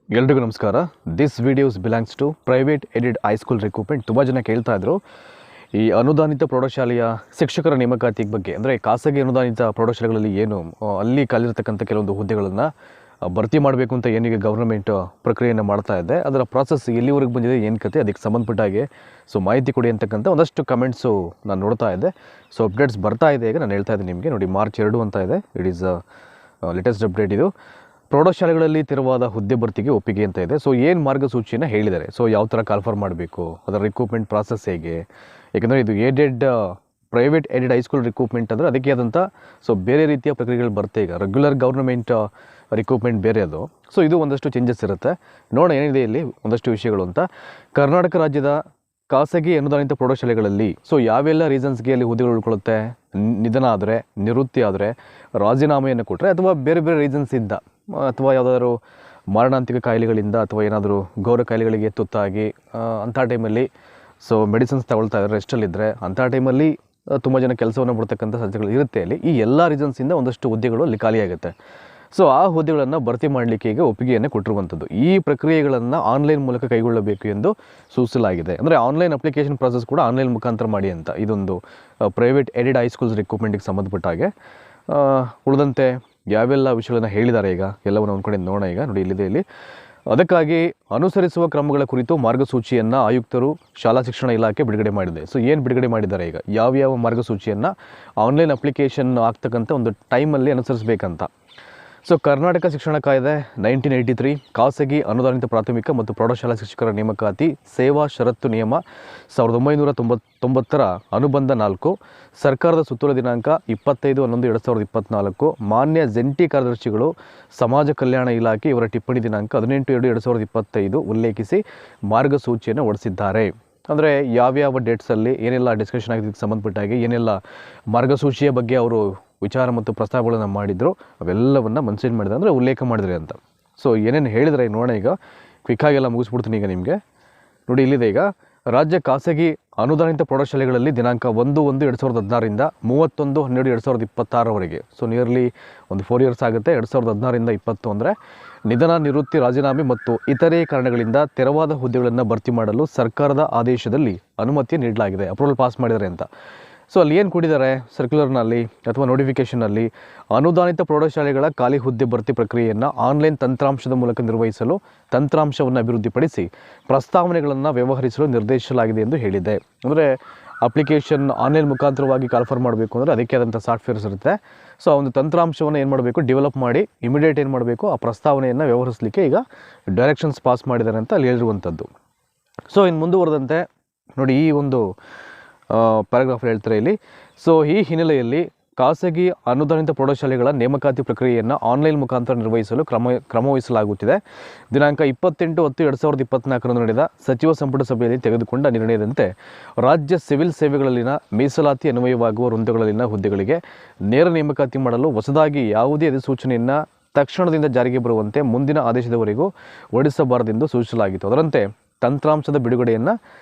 ಎಲ್ರಿಗೂ ನಮಸ್ಕಾರ. This videos belongs to private aided high school recruitment. ತುಂಬ ಜನ ಕೇಳ್ತಾ ಇದ್ರು ಈ ಅನುದಾನಿತ ಪ್ರೌಢಶಾಲೆಯ ಶಿಕ್ಷಕರ ನೇಮಕಾತಿ ಬಗ್ಗೆ. ಅಂದರೆ ಖಾಸಗಿ ಅನುದಾನಿತ ಪ್ರೌಢಶಾಲೆಗಳಲ್ಲಿ ಏನು ಅಲ್ಲಿ ಕಾಲಿರ್ತಕ್ಕಂಥ ಕೆಲವೊಂದು ಹುದ್ದೆಗಳನ್ನು ಭರ್ತಿ ಮಾಡಬೇಕು ಅಂತ ಏನೀಗ ಗೌರ್ಮೆಂಟ್ ಪ್ರಕ್ರಿಯೆಯನ್ನು ಮಾಡ್ತಾ ಇದೆ, ಅದರ ಪ್ರಾಸೆಸ್ ಎಲ್ಲಿವರೆಗೆ ಬಂದಿದೆ, ಏನು ಕತೆ, ಅದಕ್ಕೆ ಸಂಬಂಧಪಟ್ಟ ಹಾಗೆ ಮಾಹಿತಿ ಕೊಡಿ ಅಂತಕ್ಕಂಥ ಒಂದಷ್ಟು ಕಮೆಂಟ್ಸು ನಾನು ನೋಡ್ತಾ ಇದ್ದೆ. ಅಪ್ಡೇಟ್ಸ್ ಬರ್ತಾ ಇದೆ. ಈಗ ನಾನು ಹೇಳ್ತಾ ಇದ್ದೀನಿ ನಿಮಗೆ, ನೋಡಿ ಮಾರ್ಚ್ 2 ಅಂತ ಇದೆ. ಇಟ್ ಈಸ್ ಲೇಟೆಸ್ಟ್ ಅಪ್ಡೇಟ್ ಇದು. ಪ್ರೌಢಶಾಲೆಗಳಲ್ಲಿ ತೆರವಾದ ಹುದ್ದೆ ಭರ್ತಿಗೆ ಒಪ್ಪಿಗೆ ಅಂತ ಇದೆ. ಏನು ಮಾರ್ಗಸೂಚಿಯನ್ನು ಹೇಳಿದ್ದಾರೆ, ಯಾವ ಥರ ಕಾಲ್ಫರ್ ಮಾಡಬೇಕು, ಅದರ ರಿಕ್ರೂಟ್ಮೆಂಟ್ ಪ್ರಾಸೆಸ್ ಹೇಗೆ. ಏಕೆಂದರೆ ಇದು ಪ್ರೈವೇಟ್ ಎಡೆಡ್ ಹೈಸ್ಕೂಲ್ ರಿಕ್ರೂಟ್ಮೆಂಟ್ ಅಂದರೆ ಅದಕ್ಕೆ ಆದಂಥ ಬೇರೆ ರೀತಿಯ ಪ್ರಕ್ರಿಯೆಗಳು ಬರುತ್ತೆ. ಈಗ ರೆಗ್ಯುಲರ್ ಗೌರ್ಮೆಂಟ್ ರಿಕ್ರೂಟ್ಮೆಂಟ್ ಬೇರೆ ಅದು. ಇದು ಒಂದಷ್ಟು ಚೇಂಜಸ್ ಇರುತ್ತೆ. ನೋಡೋಣ ಏನಿದೆ ಇಲ್ಲಿ ಒಂದಷ್ಟು ವಿಷಯಗಳು ಅಂತ. ಕರ್ನಾಟಕ ರಾಜ್ಯದ ಖಾಸಗಿ ಅನುದಾನಿತ ಪ್ರೌಢಶಾಲೆಗಳಲ್ಲಿ ಯಾವೆಲ್ಲ ರೀಸನ್ಸ್ಗೆ ಅಲ್ಲಿ ಹುದ್ದೆಗಳು ಉಳ್ಕೊಳ್ಳುತ್ತೆ, ನಿಧನ ಆದರೆ, ನಿವೃತ್ತಿ ಆದರೆ, ರಾಜೀನಾಮೆಯನ್ನು ಕೊಟ್ಟರೆ, ಅಥವಾ ಬೇರೆ ಬೇರೆ ರೀಸನ್ಸ್ ಇದ್ದ, ಅಥವಾ ಯಾವುದಾದ್ರು ಮಾರಣಾಂತಿಕ ಕಾಯಿಲೆಗಳಿಂದ ಅಥವಾ ಏನಾದರೂ ಘೋರ ಕಾಯಿಲೆಗಳಿಗೆ ತುತ್ತಾಗಿ ಅಂಥ ಟೈಮಲ್ಲಿ ಮೆಡಿಸಿನ್ಸ್ ತಗೊಳ್ತಾ ಇದ್ದಾರೆ, ರೆಸ್ಟಲ್ಲಿದ್ದರೆ, ಅಂಥ ಟೈಮಲ್ಲಿ ತುಂಬ ಜನ ಕೆಲಸವನ್ನು ಬಿಡ್ತಕ್ಕಂಥ ಸಂಸ್ಥೆಗಳು ಇರುತ್ತೆ. ಅಲ್ಲಿ ಈ ಎಲ್ಲ ರೀಸನ್ಸಿಂದ ಒಂದಷ್ಟು ಹುದ್ದೆಗಳು ಅಲ್ಲಿ ಖಾಲಿಯಾಗುತ್ತೆ. ಆ ಹುದ್ದೆಗಳನ್ನು ಭರ್ತಿ ಮಾಡಲಿಕ್ಕೆ ಈಗ ಒಪ್ಪಿಗೆಯನ್ನು ಕೊಟ್ಟಿರುವಂಥದ್ದು. ಈ ಪ್ರಕ್ರಿಯೆಗಳನ್ನು ಆನ್ಲೈನ್ ಮೂಲಕ ಕೈಗೊಳ್ಳಬೇಕು ಎಂದು ಸೂಚಿಸಲಾಗಿದೆ. ಅಂದರೆ ಆನ್ಲೈನ್ ಅಪ್ಲಿಕೇಶನ್ ಪ್ರಾಸೆಸ್ ಕೂಡ ಆನ್ಲೈನ್ ಮುಖಾಂತರ ಮಾಡಿ ಅಂತ. ಇದೊಂದು ಪ್ರೈವೇಟ್ ಎಡೆಡ್ ಹೈಸ್ಕೂಲ್ಸ್ ರಿಕ್ರೂಟ್ಮೆಂಟ್ಗೆ ಸಂಬಂಧಪಟ್ಟ ಹಾಗೆ. ಉಳಿದಂತೆ ಯಾವೆಲ್ಲ ವಿಷಯಗಳನ್ನು ಹೇಳಿದ್ದಾರೆ ಈಗ ಎಲ್ಲವನ್ನು ಒಂದು ಕಡೆ ನೋಡೋಣ. ಈಗ ನೋಡಿ ಇಲ್ಲಿದೆ. ಇಲ್ಲಿ ಅದಕ್ಕಾಗಿ ಅನುಸರಿಸುವ ಕ್ರಮಗಳ ಕುರಿತು ಮಾರ್ಗಸೂಚಿಯನ್ನು ಆಯುಕ್ತರು ಶಾಲಾ ಶಿಕ್ಷಣ ಇಲಾಖೆ ಬಿಡುಗಡೆ ಮಾಡಿದೆ. ಏನು ಬಿಡುಗಡೆ ಮಾಡಿದ್ದಾರೆ ಈಗ, ಯಾವ್ಯಾವ ಮಾರ್ಗಸೂಚಿಯನ್ನು ಆನ್ಲೈನ್ ಅಪ್ಲಿಕೇಶನ್ ಆಗ್ತಕ್ಕಂಥ ಒಂದು ಟೈಮಲ್ಲಿ ಅನುಸರಿಸಬೇಕಂತ. ಕರ್ನಾಟಕ ಶಿಕ್ಷಣ ಕಾಯ್ದೆ 1983, ಖಾಸಗಿ ಅನುದಾನಿತ ಪ್ರಾಥಮಿಕ ಮತ್ತು ಪ್ರೌಢಶಾಲಾ ಶಿಕ್ಷಕರ ನೇಮಕಾತಿ ಸೇವಾ ಷರತ್ತು ನಿಯಮ 1990ರ ಅನುಬಂಧ 4, ಸರ್ಕಾರದ ಸುತ್ತೋಲೆ ದಿನಾಂಕ 25/11/2024, ಮಾನ್ಯ ಜಂಟಿ ಕಾರ್ಯದರ್ಶಿಗಳು ಸಮಾಜ ಕಲ್ಯಾಣ ಇಲಾಖೆ ಇವರ ಟಿಪ್ಪಣಿ ದಿನಾಂಕ 18/2/2025 ಉಲ್ಲೇಖಿಸಿ ಮಾರ್ಗಸೂಚಿಯನ್ನು ಹೊರಡಿಸಿದ್ದಾರೆ. ಅಂದರೆ ಯಾವ್ಯಾವ ಡೇಟ್ಸಲ್ಲಿ ಏನೆಲ್ಲ ಡಿಸ್ಕಷನ್ ಆಗಿದ್ದಕ್ಕೆ ಸಂಬಂಧಪಟ್ಟಾಗಿ ಏನೆಲ್ಲ ಮಾರ್ಗಸೂಚಿಯ ಬಗ್ಗೆ ಅವರು ವಿಚಾರ ಮತ್ತು ಪ್ರಸ್ತಾವಗಳನ್ನು ಮಾಡಿದ್ರು, ಅವೆಲ್ಲವನ್ನು ಮೆನ್ಷನ್ ಮಾಡಿದ್ರೆ, ಅಂದರೆ ಉಲ್ಲೇಖ ಮಾಡಿದ್ರೆ ಅಂತ. ಏನೇನು ಹೇಳಿದರೆ ನೋಡೋಣ. ಈಗ ಕ್ವಿಕ್ಕಾಗೆಲ್ಲ ಮುಗಿಸ್ಬಿಡ್ತೀನಿ ಈಗ ನಿಮಗೆ. ನೋಡಿ ಇಲ್ಲಿದೆ. ಈಗ ರಾಜ್ಯ ಖಾಸಗಿ ಅನುದಾನಿತ ಪ್ರೌಢಶಾಲೆಗಳಲ್ಲಿ ದಿನಾಂಕ 1/1/2016ರಿಂದ 31/12/2026ವರೆಗೆ, ನಿಯರ್ಲಿ ಒಂದು 4 ಇಯರ್ಸ್ ಆಗುತ್ತೆ. 2016ರಿಂದ 20 ಅಂದರೆ ನಿಧನ, ನಿವೃತ್ತಿ, ರಾಜೀನಾಮೆ ಮತ್ತು ಇತರೆ ಕಾರಣಗಳಿಂದ ತೆರವಾದ ಹುದ್ದೆಗಳನ್ನು ಭರ್ತಿ ಮಾಡಲು ಸರ್ಕಾರದ ಆದೇಶದಲ್ಲಿ ಅನುಮತಿ ನೀಡಲಾಗಿದೆ, ಅಪ್ರೂವಲ್ ಪಾಸ್ ಮಾಡಿದ್ದಾರೆ ಅಂತ. ಅಲ್ಲಿ ಏನು ಕೊಟ್ಟಿದ್ದಾರೆ ಸರ್ಕ್ಯುಲರ್ನಲ್ಲಿ ಅಥವಾ ನೋಟಿಫಿಕೇಷನ್ನಲ್ಲಿ, ಅನುದಾನಿತ ಪ್ರೌಢಶಾಲೆಗಳ ಖಾಲಿ ಹುದ್ದೆ ಭರ್ತಿ ಪ್ರಕ್ರಿಯೆಯನ್ನು ಆನ್ಲೈನ್ ತಂತ್ರಾಂಶದ ಮೂಲಕ ನಿರ್ವಹಿಸಲು ತಂತ್ರಾಂಶವನ್ನು ಅಭಿವೃದ್ಧಿಪಡಿಸಿ ಪ್ರಸ್ತಾವನೆಗಳನ್ನು ವ್ಯವಹರಿಸಲು ನಿರ್ದೇಶಿಸಲಾಗಿದೆ ಎಂದು ಹೇಳಿದೆ. ಅಂದರೆ ಅಪ್ಲಿಕೇಶನ್ ಆನ್ಲೈನ್ ಮುಖಾಂತರವಾಗಿ ಕಾಲ್ಫರ್ ಮಾಡಬೇಕು ಅಂದರೆ ಅದಕ್ಕೆ ಆದಂಥ ಸಾಫ್ಟ್ವೇರ್ಸ್ ಇರುತ್ತೆ. ಆ ಒಂದು ತಂತ್ರಾಂಶವನ್ನು ಏನು ಮಾಡಬೇಕು, ಡೆವಲಪ್ ಮಾಡಿ ಇಮಿಡಿಯೇಟ್ ಏನು ಮಾಡಬೇಕು, ಆ ಪ್ರಸ್ತಾವನೆಯನ್ನು ವ್ಯವಹರಿಸಲಿಕ್ಕೆ ಈಗ ಡೈರೆಕ್ಷನ್ಸ್ ಪಾಸ್ ಮಾಡಿದ್ದಾರೆ ಅಂತ ಅಲ್ಲಿ ಹೇಳಿರುವಂಥದ್ದು. ಇನ್ನು ಮುಂದುವರೆದಂತೆ ನೋಡಿ ಈ ಒಂದು ಪ್ಯಾರಾಗ್ರಾಫ್ ಹೇಳ್ತಾರೆ ಇಲ್ಲಿ. ಈ ಹಿನ್ನೆಲೆಯಲ್ಲಿ ಖಾಸಗಿ ಅನುದಾನಿತ ಪ್ರೌಢಶಾಲೆಗಳ ನೇಮಕಾತಿ ಪ್ರಕ್ರಿಯೆಯನ್ನು ಆನ್ಲೈನ್ ಮುಖಾಂತರ ನಿರ್ವಹಿಸಲು ಕ್ರಮವಹಿಸಲಾಗುತ್ತಿದೆ. ದಿನಾಂಕ 28/10/2024ರಂದು ನಡೆದ ಸಚಿವ ಸಂಪುಟ ಸಭೆಯಲ್ಲಿ ತೆಗೆದುಕೊಂಡ ನಿರ್ಣಯದಂತೆ ರಾಜ್ಯ ಸಿವಿಲ್ ಸೇವೆಗಳಲ್ಲಿನ ಮೀಸಲಾತಿ ಅನ್ವಯವಾಗುವ ವೃಂದಗಳಲ್ಲಿನ ಹುದ್ದೆಗಳಿಗೆ ನೇರ ನೇಮಕಾತಿ ಮಾಡಲು ಹೊಸದಾಗಿ ಯಾವುದೇ ಅಧಿಸೂಚನೆಯನ್ನು ತಕ್ಷಣದಿಂದ ಜಾರಿಗೆ ಬರುವಂತೆ ಮುಂದಿನ ಆದೇಶದವರೆಗೂ ಹೊರಡಿಸಬಾರದೆಂದು ಸೂಚಿಸಲಾಗಿತ್ತು. ಅದರಂತೆ ತಂತ್ರಾಂಶದ ಬಿಡುಗಡೆಯನ್ನು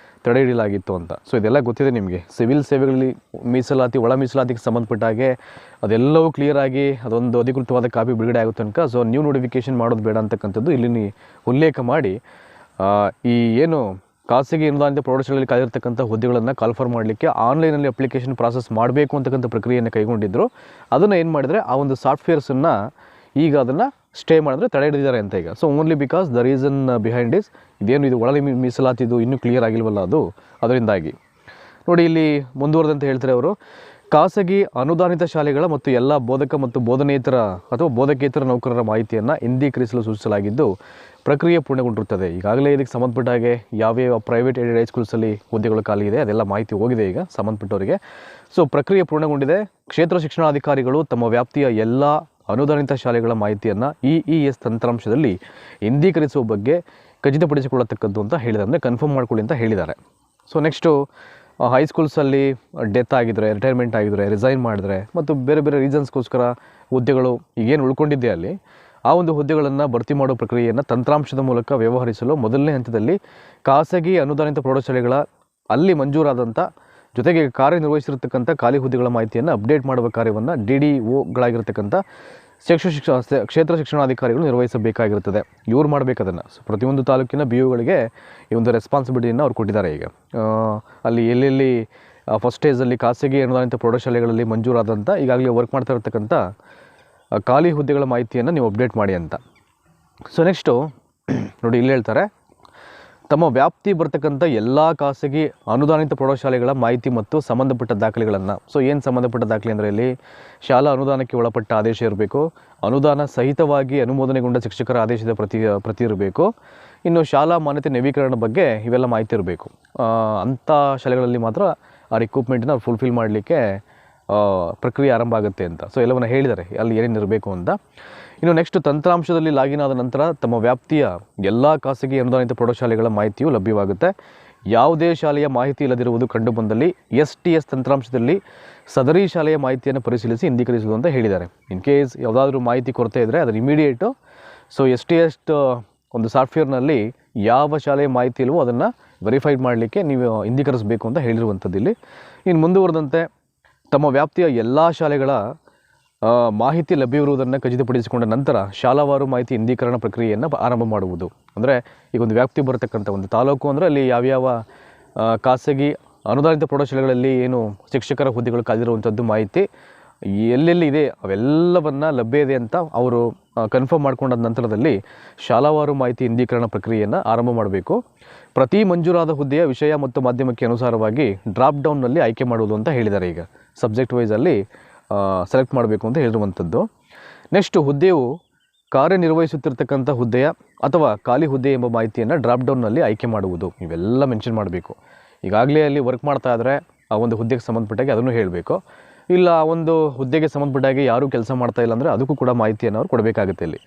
ತಡೆ ಹಿಡಿಯಲಾಗಿತ್ತು ಅಂತ. ಇದೆಲ್ಲ ಗೊತ್ತಿದೆ ನಿಮಗೆ. ಸಿವಿಲ್ ಸೇವೆಗಳಲ್ಲಿ ಮೀಸಲಾತಿ, ಒಳ ಮೀಸಲಾತಿಗೆ ಸಂಬಂಧಪಟ್ಟ ಹಾಗೆ ಅದೆಲ್ಲವೂ ಕ್ಲಿಯರಾಗಿ ಅದೊಂದು ಅಧಿಕೃತವಾದ ಕಾಪಿ ಬಿಡುಗಡೆ ಆಗೋ ತನಕ ನ್ಯೂ ನೋಟಿಫಿಕೇಷನ್ ಮಾಡೋದು ಬೇಡ ಅಂತಕ್ಕಂಥದ್ದು ಇಲ್ಲಿ ಉಲ್ಲೇಖ ಮಾಡಿ ಈ ಏನು ಖಾಸಗಿ ಅನುದಾನಿತ ಪ್ರೌಢಶಾಲೆಯಲ್ಲಿ ಕಾದಿರ್ತಕ್ಕಂಥ ಹುದ್ದೆಗಳನ್ನು ಕಾಲ್ಫರ್ ಮಾಡಲಿಕ್ಕೆ ಆನ್ಲೈನಲ್ಲಿ ಅಪ್ಲಿಕೇಶನ್ ಪ್ರಾಸೆಸ್ ಮಾಡಬೇಕು ಅಂತಕ್ಕಂಥ ಪ್ರಕ್ರಿಯೆಯನ್ನು ಕೈಗೊಂಡಿದ್ದರು. ಅದನ್ನು ಏನು ಮಾಡಿದರೆ ಆ ಒಂದು ಸಾಫ್ಟ್ವೇರ್ಸನ್ನು ಈಗ ಅದನ್ನು ಸ್ಟೇ ಮಾಡಿದ್ರೆ ತಡೆ ಹಿಡಿದಿದ್ದಾರೆ ಅಂತ ಈಗ. Only because the reason behind is ಇದು ಒಳ ಮೀಸಲಾತಿದು ಇನ್ನೂ ಕ್ಲಿಯರ್ ಆಗಿಲ್ವಲ್ಲ ಅದರಿಂದಾಗಿ. ನೋಡಿ ಇಲ್ಲಿ ಮುಂದುವರೆದಂತೆ ಹೇಳ್ತಾರೆ ಅವರು, ಖಾಸಗಿ ಅನುದಾನಿತ ಶಾಲೆಗಳ ಮತ್ತು ಎಲ್ಲ ಬೋಧಕ ಮತ್ತು ಬೋಧನೇತರ ಅಥವಾ ಬೋಧಕೇತರ ನೌಕರರ ಮಾಹಿತಿಯನ್ನು ಹಿಂದೀಕರಿಸಲು ಸೂಚಿಸಲಾಗಿದ್ದು ಪ್ರಕ್ರಿಯೆ ಪೂರ್ಣಗೊಂಡಿರುತ್ತದೆ. ಈಗಾಗಲೇ ಇದಕ್ಕೆ ಸಂಬಂಧಪಟ್ಟ ಹಾಗೆ ಯಾವ್ಯಾವ ಪ್ರೈವೇಟ್ ಎಡೆಡ್ ಹೈಸ್ಕೂಲ್ಸಲ್ಲಿ ಹುದ್ದೆಗಳು ಖಾಲಿ ಇದೆ ಅದೆಲ್ಲ ಮಾಹಿತಿ ಹೋಗಿದೆ ಈಗ ಸಂಬಂಧಪಟ್ಟವರಿಗೆ. ಪ್ರಕ್ರಿಯೆ ಪೂರ್ಣಗೊಂಡಿದೆ. ಕ್ಷೇತ್ರ ಶಿಕ್ಷಣಾಧಿಕಾರಿಗಳು ತಮ್ಮ ವ್ಯಾಪ್ತಿಯ ಎಲ್ಲ ಅನುದಾನಿತ ಶಾಲೆಗಳ ಮಾಹಿತಿಯನ್ನು EES ತಂತ್ರಾಂಶದಲ್ಲಿ ಹಿಂದೀಕರಿಸುವ ಬಗ್ಗೆ ಖಚಿತಪಡಿಸಿಕೊಳ್ಳತಕ್ಕದ್ದು ಅಂತ ಹೇಳಿದ್ದಾರೆ. ಅಂದರೆ ಕನ್ಫರ್ಮ್ ಮಾಡ್ಕೊಳ್ಳಿ ಅಂತ ಹೇಳಿದ್ದಾರೆ. ನೆಕ್ಸ್ಟು ಹೈಸ್ಕೂಲ್ಸಲ್ಲಿ ಡೆತ್ ಆಗಿದ್ರೆ, ರಿಟೈರ್ಮೆಂಟ್ ಆಗಿದ್ರೆ, ರಿಸೈನ್ ಮಾಡಿದ್ರೆ ಮತ್ತು ಬೇರೆ ಬೇರೆ ರೀಸನ್ಸ್ಗೋಸ್ಕರ ಹುದ್ದೆಗಳು ಈಗೇನು ಉಳ್ಕೊಂಡಿದೆ ಅಲ್ಲಿ ಆ ಒಂದು ಹುದ್ದೆಗಳನ್ನು ಭರ್ತಿ ಮಾಡೋ ಪ್ರಕ್ರಿಯೆಯನ್ನು ತಂತ್ರಾಂಶದ ಮೂಲಕ ವ್ಯವಹರಿಸಲು ಮೊದಲನೇ ಹಂತದಲ್ಲಿ ಖಾಸಗಿ ಅನುದಾನಿತ ಪ್ರೌಢಶಾಲೆಗಳ ಅಲ್ಲಿ ಮಂಜೂರಾದಂಥ ಜೊತೆಗೆ ಕಾರ್ಯನಿರ್ವಹಿಸಿರತಕ್ಕಂಥ ಖಾಲಿ ಹುದ್ದೆಗಳ ಮಾಹಿತಿಯನ್ನು ಅಪ್ಡೇಟ್ ಮಾಡುವ ಕಾರ್ಯವನ್ನು DDOಗಳಾಗಿರ್ತಕ್ಕಂಥ ಕ್ಷೇತ್ರ ಶಿಕ್ಷಣಾಧಿಕಾರಿಗಳು ನಿರ್ವಹಿಸಬೇಕಾಗಿರುತ್ತದೆ. ಇವ್ರು ಮಾಡಬೇಕದನ್ನು. ಸೊ ಪ್ರತಿಯೊಂದು ತಾಲೂಕಿನ ಬಿ ಯುಗಳಿಗೆ ಈ ಒಂದು ರೆಸ್ಪಾನ್ಸಿಬಿಲಿಟಿಯನ್ನು ಅವ್ರು ಕೊಟ್ಟಿದ್ದಾರೆ. ಈಗ ಅಲ್ಲಿ ಎಲ್ಲೆಲ್ಲಿ ಫಸ್ಟ್ ಸ್ಟೇಜಲ್ಲಿ ಖಾಸಗಿ ಅನುದಾನಿತ ಪ್ರೌಢಶಾಲೆಗಳಲ್ಲಿ ಮಂಜೂರಾದಂಥ ಈಗಾಗಲೇ ವರ್ಕ್ ಮಾಡ್ತಾ ಇರತಕ್ಕಂಥ ಖಾಲಿ ಹುದ್ದೆಗಳ ಮಾಹಿತಿಯನ್ನು ನೀವು ಅಪ್ಡೇಟ್ ಮಾಡಿ ಅಂತ. ಸೊ ನೆಕ್ಸ್ಟು ನೋಡಿ, ಇಲ್ಲಿ ಹೇಳ್ತಾರೆ, ತಮ್ಮ ವ್ಯಾಪ್ತಿ ಬರ್ತಕ್ಕಂಥ ಎಲ್ಲ ಖಾಸಗಿ ಅನುದಾನಿತ ಪ್ರೌಢಶಾಲೆಗಳ ಮಾಹಿತಿ ಮತ್ತು ಸಂಬಂಧಪಟ್ಟ ದಾಖಲೆಗಳನ್ನು. ಸೊ ಏನು ಸಂಬಂಧಪಟ್ಟ ದಾಖಲೆ ಅಂದರೆ ಇಲ್ಲಿ ಶಾಲಾ ಅನುದಾನಕ್ಕೆ ಒಳಪಟ್ಟ ಆದೇಶ ಇರಬೇಕು, ಅನುದಾನ ಸಹಿತವಾಗಿ ಅನುಮೋದನೆಗೊಂಡ ಶಿಕ್ಷಕರ ಆದೇಶದ ಪ್ರತಿ ಇರಬೇಕು, ಇನ್ನು ಶಾಲಾ ಮಾನ್ಯತೆ ನವೀಕರಣ ಬಗ್ಗೆ ಇವೆಲ್ಲ ಮಾಹಿತಿ ಇರಬೇಕು. ಅಂಥ ಶಾಲೆಗಳಲ್ಲಿ ಮಾತ್ರ ಆ ರಿಕ್ರೂಟ್ಮೆಂಟನ್ನ ಫುಲ್ಫಿಲ್ ಮಾಡಲಿಕ್ಕೆ ಪ್ರಕ್ರಿಯೆ ಆರಂಭ ಆಗುತ್ತೆ ಅಂತ. ಸೊ ಎಲ್ಲವನ್ನು ಹೇಳಿದ್ದಾರೆ ಅಲ್ಲಿ ಏನೇನು ಇರಬೇಕು ಅಂತ. ಇನ್ನು ನೆಕ್ಸ್ಟ್, ತಂತ್ರಾಂಶದಲ್ಲಿ ಲಾಗಿನ್ ಆದ ನಂತರ ತಮ್ಮ ವ್ಯಾಪ್ತಿಯ ಎಲ್ಲ ಖಾಸಗಿ ಅನುದಾನಿತ ಪ್ರೌಢಶಾಲೆಗಳ ಮಾಹಿತಿಯು ಲಭ್ಯವಾಗುತ್ತೆ. ಯಾವುದೇ ಶಾಲೆಯ ಮಾಹಿತಿ ಇಲ್ಲದಿರುವುದು ಕಂಡುಬಂದಲ್ಲಿ STS ತಂತ್ರಾಂಶದಲ್ಲಿ ಸದರಿ ಶಾಲೆಯ ಮಾಹಿತಿಯನ್ನು ಪರಿಶೀಲಿಸಿ ಇಂದೀಕರಿಸುವುದು ಅಂತ ಹೇಳಿದ್ದಾರೆ. ಇನ್ ಕೇಸ್ ಯಾವುದಾದ್ರೂ ಮಾಹಿತಿ ಕೊರತೆ ಇದ್ದರೆ ಅದನ್ನು ಇಮಿಡಿಯೇಟು STS ಒಂದು ಸಾಫ್ಟ್ವೇರ್ನಲ್ಲಿ ಯಾವ ಶಾಲೆಯ ಮಾಹಿತಿ ಇಲ್ವೋ ಅದನ್ನು ವೆರಿಫೈಡ್ ಮಾಡಲಿಕ್ಕೆ ನೀವು ಇಂದೀಕರಿಸಬೇಕು ಅಂತ ಹೇಳಿರುವಂಥದ್ದು ಇಲ್ಲಿ. ಇನ್ನು ಮುಂದುವರೆದಂತೆ ತಮ್ಮ ವ್ಯಾಪ್ತಿಯ ಎಲ್ಲ ಶಾಲೆಗಳ ಮಾಹಿತಿ ಲಭ್ಯವಿರುವುದನ್ನು ಖಚಿತಪಡಿಸಿಕೊಂಡ ನಂತರ ಶಾಲಾವಾರು ಮಾಹಿತಿ ಇಂದೀಕರಣ ಪ್ರಕ್ರಿಯೆಯನ್ನು ಆರಂಭ ಮಾಡುವುದು. ಅಂದರೆ ಈಗ ಒಂದು ವ್ಯಾಪ್ತಿ ಬರತಕ್ಕಂಥ ಒಂದು ತಾಲೂಕು ಅಂದರೆ ಅಲ್ಲಿ ಯಾವ್ಯಾವ ಖಾಸಗಿ ಅನುದಾನಿತ ಪ್ರೌಢಶಾಲೆಗಳಲ್ಲಿ ಏನು ಶಿಕ್ಷಕರ ಹುದ್ದೆಗಳು ಕಾದಿರುವಂಥದ್ದು ಮಾಹಿತಿ ಎಲ್ಲೆಲ್ಲಿ ಇದೆ ಅವೆಲ್ಲವನ್ನು ಲಭ್ಯ ಇದೆ ಅಂತ ಅವರು ಕನ್ಫರ್ಮ್ ಮಾಡ್ಕೊಂಡ ನಂತರದಲ್ಲಿ ಶಾಲಾವಾರು ಮಾಹಿತಿ ಇಂದೀಕರಣ ಪ್ರಕ್ರಿಯೆಯನ್ನು ಆರಂಭ ಮಾಡಬೇಕು. ಪ್ರತಿ ಮಂಜೂರಾದ ಹುದ್ದೆಯ ವಿಷಯ ಮತ್ತು ಮಾಧ್ಯಮಕ್ಕೆ ಅನುಸಾರವಾಗಿ ಡ್ರಾಪ್ ಡೌನ್ನಲ್ಲಿ ಆಯ್ಕೆ ಮಾಡುವುದು ಅಂತ ಹೇಳಿದ್ದಾರೆ. ಈಗ ಸಬ್ಜೆಕ್ಟ್ ವೈಸಲ್ಲಿ ಸೆಲೆಕ್ಟ್ ಮಾಡಬೇಕು ಅಂತ ಹೇಳಿರುವಂಥದ್ದು. ನೆಕ್ಸ್ಟ್, ಹುದ್ದೆಯು ಕಾರ್ಯನಿರ್ವಹಿಸುತ್ತಿರ್ತಕ್ಕಂಥ ಹುದ್ದೆಯ ಅಥವಾ ಖಾಲಿ ಹುದ್ದೆ ಎಂಬ ಮಾಹಿತಿಯನ್ನು ಡ್ರಾಪ್ ಡೌನ್ನಲ್ಲಿ ಆಯ್ಕೆ ಮಾಡುವುದು. ಇವೆಲ್ಲ ಮೆನ್ಷನ್ ಮಾಡಬೇಕು. ಈಗಾಗಲೇ ಅಲ್ಲಿ ವರ್ಕ್ ಮಾಡ್ತಾ ಇದ್ದರೆ ಆ ಒಂದು ಹುದ್ದೆಗೆ ಸಂಬಂಧಪಟ್ಟಾಗೆ ಅದನ್ನು ಹೇಳಬೇಕು. ಇಲ್ಲ ಆ ಒಂದು ಹುದ್ದೆಗೆ ಸಂಬಂಧಪಟ್ಟಾಗೆ ಯಾರೂ ಕೆಲಸ ಮಾಡ್ತಾ ಇಲ್ಲ ಅಂದರೆ ಅದಕ್ಕೂ ಕೂಡ ಮಾಹಿತಿಯನ್ನು ಅವ್ರು ಕೊಡಬೇಕಾಗುತ್ತೆ ಇಲ್ಲಿ.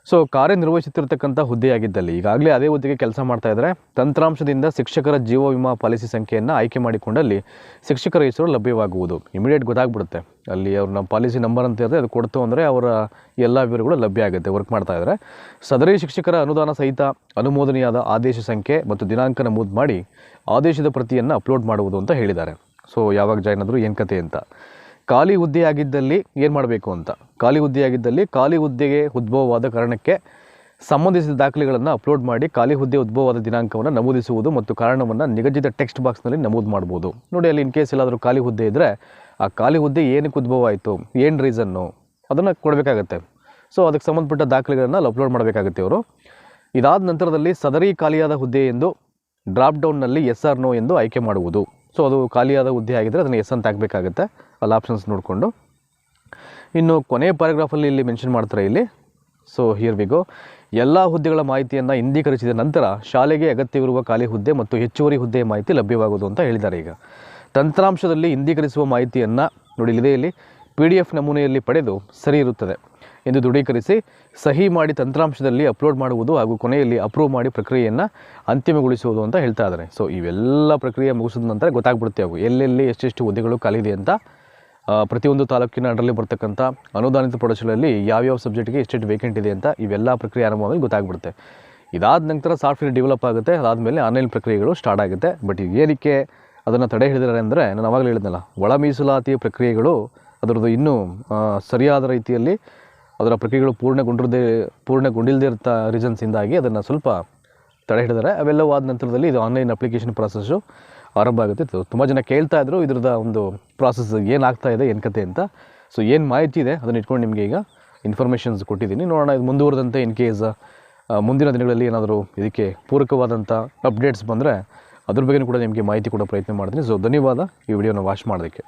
ಸೊ ಕಾರ್ಯನಿರ್ವಹಿಸುತ್ತಿರ್ತಕ್ಕಂಥ ಹುದ್ದೆಯಾಗಿದ್ದಲ್ಲಿ ಈಗಾಗಲೇ ಅದೇ ಹುದ್ದೆಗೆ ಕೆಲಸ ಮಾಡ್ತಾ ಇದ್ದರೆ ತಂತ್ರಾಂಶದಿಂದ ಶಿಕ್ಷಕರ ಜೀವ ವಿಮಾ ಪಾಲಿಸಿ ಸಂಖ್ಯೆಯನ್ನು ಆಯ್ಕೆ ಮಾಡಿಕೊಂಡಲ್ಲಿ ಶಿಕ್ಷಕರ ಹೆಸರು ಲಭ್ಯವಾಗುವುದು. ಇಮಿಡಿಯೇಟ್ ಗೊತ್ತಾಗ್ಬಿಡುತ್ತೆ. ಅಲ್ಲಿ ಅವ್ರನ್ನ ಪಾಲಿಸಿ ನಂಬರ್ ಅಂತ ಇರುತ್ತೆ, ಅದು ಕೊಡ್ತು ಅಂದರೆ ಅವರ ಎಲ್ಲ ವಿವರಗಳು ಲಭ್ಯ ಆಗುತ್ತೆ ವರ್ಕ್ ಮಾಡ್ತಾ ಇದ್ದರೆ. ಸದರಿ ಶಿಕ್ಷಕರ ಅನುದಾನ ಸಹಿತ ಅನುಮೋದನೆಯಾದ ಆದೇಶ ಸಂಖ್ಯೆ ಮತ್ತು ದಿನಾಂಕ ನಮೂದು ಮಾಡಿ ಆದೇಶದ ಪ್ರತಿಯನ್ನು ಅಪ್ಲೋಡ್ ಮಾಡುವುದು ಅಂತ ಹೇಳಿದ್ದಾರೆ. ಸೊ ಯಾವಾಗ ಜಾಯ್ನ್ ಆದರೂ ಏನು ಕತೆ ಅಂತ. ಖಾಲಿ ಹುದ್ದೆಯಾಗಿದ್ದಲ್ಲಿ ಏನು ಮಾಡಬೇಕು ಅಂತ. ಖಾಲಿ ಹುದ್ದೆಯಾಗಿದ್ದಲ್ಲಿ ಖಾಲಿ ಹುದ್ದೆಗೆ ಉದ್ಭವವಾದ ಕಾರಣಕ್ಕೆ ಸಂಬಂಧಿಸಿದ ದಾಖಲೆಗಳನ್ನು ಅಪ್ಲೋಡ್ ಮಾಡಿ ಖಾಲಿ ಹುದ್ದೆ ಉದ್ಭವವಾದ ದಿನಾಂಕವನ್ನು ನಮೂದಿಸುವುದು ಮತ್ತು ಕಾರಣವನ್ನು ನಿಗದಿತ ಟೆಕ್ಸ್ಟ್ ಬಾಕ್ಸ್ನಲ್ಲಿ ನಮೂದು ಮಾಡ್ಬೋದು. ನೋಡಿ, ಅಲ್ಲಿ ಇನ್ ಕೇಸ್ ಎಲ್ಲಾದರೂ ಖಾಲಿ ಹುದ್ದೆ ಇದ್ದರೆ ಆ ಖಾಲಿ ಹುದ್ದೆ ಏನಕ್ಕೆ ಉದ್ಭವ ಆಯಿತು, ಏನು ರೀಸನ್ನು ಅದನ್ನು ಕೊಡಬೇಕಾಗತ್ತೆ. ಸೊ ಅದಕ್ಕೆ ಸಂಬಂಧಪಟ್ಟ ದಾಖಲೆಗಳನ್ನು ಅಲ್ಲಿ ಅಪ್ಲೋಡ್ ಮಾಡಬೇಕಾಗುತ್ತೆ ಅವರು. ಇದಾದ ನಂತರದಲ್ಲಿ ಸದರಿ ಖಾಲಿಯಾದ ಹುದ್ದೆ ಎಂದು ಡ್ರಾಪ್ ಡೌನ್ನಲ್ಲಿ ಎಸ್ ಆರ್ ನೋ ಎಂದು ಆಯ್ಕೆ ಮಾಡುವುದು. ಸೊ ಅದು ಖಾಲಿಯಾದ ಹುದ್ದೆ ಆಗಿದ್ದರೆ ಅದನ್ನು ಎಸ್ ಅಂತ ಹಾಕಬೇಕಾಗುತ್ತೆ ಅಲ್ಲಿ ಆಪ್ಷನ್ಸ್ ನೋಡಿಕೊಂಡು. ಇನ್ನು ಕೊನೆಯ ಪ್ಯಾರಾಗ್ರಾಫಲ್ಲಿ ಇಲ್ಲಿ ಮೆನ್ಷನ್ ಮಾಡ್ತಾರೆ ಇಲ್ಲಿ. So here we go. ಎಲ್ಲ ಹುದ್ದೆಗಳ ಮಾಹಿತಿಯನ್ನು ಇಂದೀಕರಿಸಿದ ನಂತರ ಶಾಲೆಗೆ ಅಗತ್ಯವಿರುವ ಖಾಲಿ ಹುದ್ದೆ ಮತ್ತು ಹೆಚ್ಚುವರಿ ಹುದ್ದೆಯ ಮಾಹಿತಿ ಲಭ್ಯವಾಗುವುದು ಅಂತ ಹೇಳಿದ್ದಾರೆ. ಈಗ ತಂತ್ರಾಂಶದಲ್ಲಿ ಇಂದೀಕರಿಸುವ ಮಾಹಿತಿಯನ್ನು ನೋಡಿ ಇಲ್ಲಿ PDF ನಮೂನೆಯಲ್ಲಿ ಪಡೆದು ಸರಿ ಇರುತ್ತದೆ ಎಂದು ದೃಢೀಕರಿಸಿ ಸಹಿ ಮಾಡಿ ತಂತ್ರಾಂಶದಲ್ಲಿ ಅಪ್ಲೋಡ್ ಮಾಡುವುದು ಹಾಗೂ ಕೊನೆಯಲ್ಲಿ ಅಪ್ರೂವ್ ಮಾಡಿ ಪ್ರಕ್ರಿಯೆಯನ್ನು ಅಂತಿಮಗೊಳಿಸುವುದು ಅಂತ ಹೇಳ್ತಾ ಇದ್ದಾರೆ. ಸೊ ಇವೆಲ್ಲ ಪ್ರಕ್ರಿಯೆ ಮುಗಿಸಿದ ನಂತರ ಗೊತ್ತಾಗ್ಬಿಡುತ್ತೆ ಅವು ಎಲ್ಲೆಲ್ಲಿ ಎಷ್ಟೆಷ್ಟು ಹುದ್ದೆಗಳು ಖಾಲಿದೆ ಅಂತ. ಪ್ರತಿಯೊಂದು ತಾಲೂಕಿನ ಅಂಡರಲ್ಲಿ ಬರ್ತಕ್ಕಂಥ ಅನುದಾನಿತ ಪ್ರೌಢಶಾಲೆಯಲ್ಲಿ ಯಾವ್ಯಾವ ಸಬ್ಜೆಕ್ಟ್ಗೆ ಎಷ್ಟೆಷ್ಟು ವೇಕೆಂಟ್ ಇದೆ ಅಂತ ಇವೆಲ್ಲ ಪ್ರಕ್ರಿಯೆ ಆರಂಭವಾಗಿ ಗೊತ್ತಾಗ್ಬಿಡುತ್ತೆ. ಇದಾದ ನಂತರ ಸಾಫ್ಟ್ವೇರ್ ಡೆವಲಪ್ ಆಗುತ್ತೆ. ಅದಾದಮೇಲೆ ಆನ್ಲೈನ್ ಪ್ರಕ್ರಿಯೆಗಳು ಸ್ಟಾರ್ಟ್ ಆಗುತ್ತೆ. ಬಟ್ ಏನಕ್ಕೆ ಅದನ್ನು ತಡೆ ಹಿಡಿದಿದ್ದಾರೆ ಅಂದರೆ ನಾನು ಆವಾಗಲೇ ಹೇಳಿದ್ನಲ್ಲ, ಒಳ ಮೀಸಲಾತಿಯ ಪ್ರಕ್ರಿಯೆಗಳು ಅದರದ್ದು ಇನ್ನೂ ಸರಿಯಾದ ರೀತಿಯಲ್ಲಿ ಅದರ ಪ್ರಕ್ರಿಯೆಗಳು ಪೂರ್ಣಗೊಂಡಿಲ್ಲದೇ ಇರ್ತ ರೀಸನ್ಸಿಂದಾಗಿ ಅದನ್ನು ಸ್ವಲ್ಪ ತಡೆ ಹಿಡಿದರೆ. ಅವೆಲ್ಲವೂ ಆದ ನಂತರದಲ್ಲಿ ಇದು ಆನ್ಲೈನ್ ಅಪ್ಲಿಕೇಶನ್ ಪ್ರಾಸೆಸ್ಸು ಆರಂಭ ಆಗುತ್ತೆ. ತುಂಬ ಜನ ಕೇಳ್ತಾ ಇದ್ರು ಇದ್ರದ್ದು ಒಂದು ಪ್ರಾಸೆಸ್ ಏನಾಗ್ತಾ ಇದೆ ಏನು ಕತೆ ಅಂತ. ಸೊ ಏನು ಮಾಹಿತಿ ಇದೆ ಅದನ್ನು ಇಟ್ಕೊಂಡು ನಿಮಗೆ ಈಗ ಇನ್ಫಾರ್ಮೇಷನ್ಸ್ ಕೊಟ್ಟಿದ್ದೀನಿ. ನೋಡೋಣ ಇದು ಮುಂದುವರೆದಂತೆ ಇನ್ ಕೇಸ್ ಮುಂದಿನ ದಿನಗಳಲ್ಲಿ ಏನಾದರೂ ಇದಕ್ಕೆ ಪೂರಕವಾದಂಥ ಅಪ್ಡೇಟ್ಸ್ ಬಂದರೆ ಅದ್ರ ಬಗ್ಗೆ ಕೂಡ ನಿಮಗೆ ಮಾಹಿತಿ ಕೊಡೋ ಪ್ರಯತ್ನ ಮಾಡ್ತೀನಿ. ಸೊ ಧನ್ಯವಾದ ಈ ವಿಡಿಯೋನ ವಾಚ್ ಮಾಡೋದಕ್ಕೆ.